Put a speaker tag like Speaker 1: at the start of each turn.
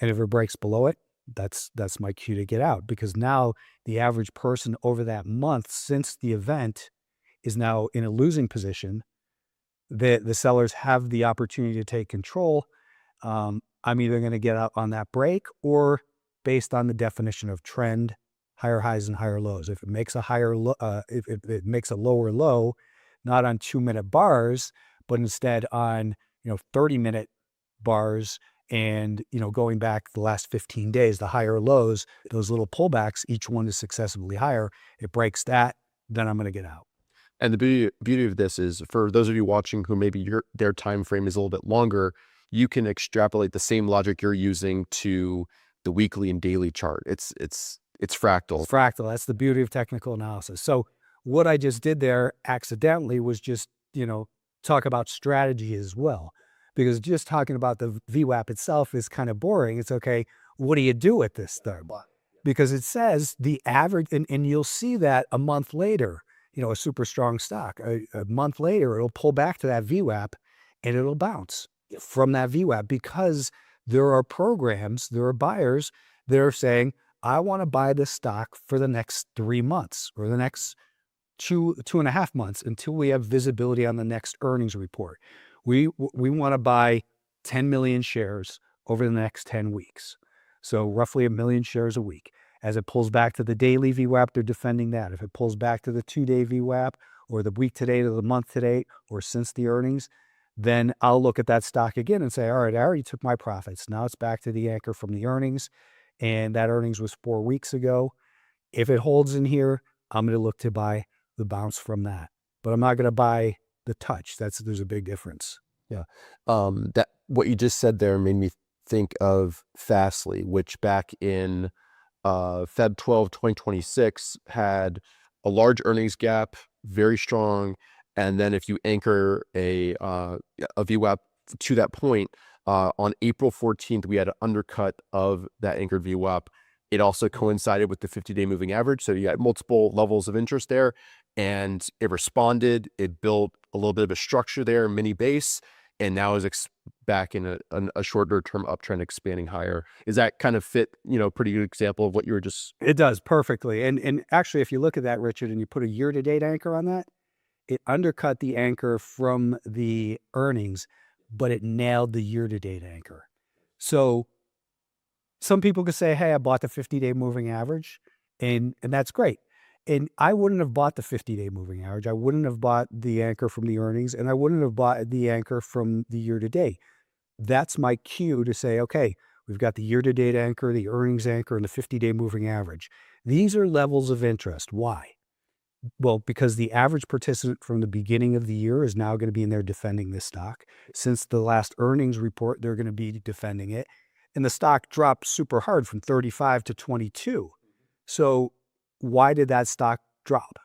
Speaker 1: And if it breaks below it, that's my cue to get out, because now the average person over that month since the event is now in a losing position. The sellers have the opportunity to take control. I'm either going to get out on that break, or based on the definition of trend, higher highs and higher lows. If it makes a higher low, if it makes a lower low, not on 2-minute bars, but instead on 30-minute bars, and going back the last 15 days, the higher lows, those little pullbacks, each one is successively higher. It breaks that, then I'm going to get out.
Speaker 2: And the beauty of this is, for those of you watching who maybe their time frame is a little bit longer, you can extrapolate the same logic you're using to the weekly and daily chart. It's fractal.
Speaker 1: It's fractal. That's the beauty of technical analysis. So what I just did there accidentally was just, talk about strategy as well, because just talking about the VWAP itself is kind of boring. It's okay. What do you do with this thing? Because it says the average, and you'll see that a month later, a super strong stock, a month later, it'll pull back to that VWAP and it'll bounce from that VWAP, because there are programs, there are buyers that are saying, I want to buy this stock for the next 3 months or the next 2.5 months until we have visibility on the next earnings report. We want to buy 10 million shares over the next 10 weeks. So roughly 1 million shares a week. As it pulls back to the daily VWAP, they're defending that. If it pulls back to the 2-day VWAP, or the week to date or the month to date, or since the earnings, then I'll look at that stock again and say, all right, I already took my profits. Now it's back to the anchor from the earnings. And that earnings was 4 weeks ago. If it holds in here, I'm going to look to buy the bounce from that. But I'm not going to buy the touch. There's a big difference.
Speaker 2: Yeah. That what you just said there made me think of FSLY, which back in Feb 12, 2026 had a large earnings gap, very strong. And then if you anchor a VWAP to that point, on April 14th, we had an undercut of that anchored VWAP. It also coincided with the 50-day moving average. So you got multiple levels of interest there, and it responded. It built a little bit of a structure there, mini base, and now is back in a shorter term uptrend, expanding higher. Is that kind of fit, pretty good example of what you were just...
Speaker 1: It does perfectly. And actually, if you look at that, Richard, and you put a year-to-date anchor on that, it undercut the anchor from the earnings, but it nailed the year-to-date anchor. So some people could say, hey, I bought the 50-day moving average, and that's great. And I wouldn't have bought the 50-day moving average. I wouldn't have bought the anchor from the earnings, and I wouldn't have bought the anchor from the year-to-date. That's my cue to say, okay, we've got the year-to-date anchor, the earnings anchor, and the 50-day moving average. These are levels of interest. Why? Well, because the average participant from the beginning of the year is now going to be in there defending this stock. Since the last earnings report, they're going to be defending it. And the stock dropped super hard from 35 to 22. So why did that stock drop?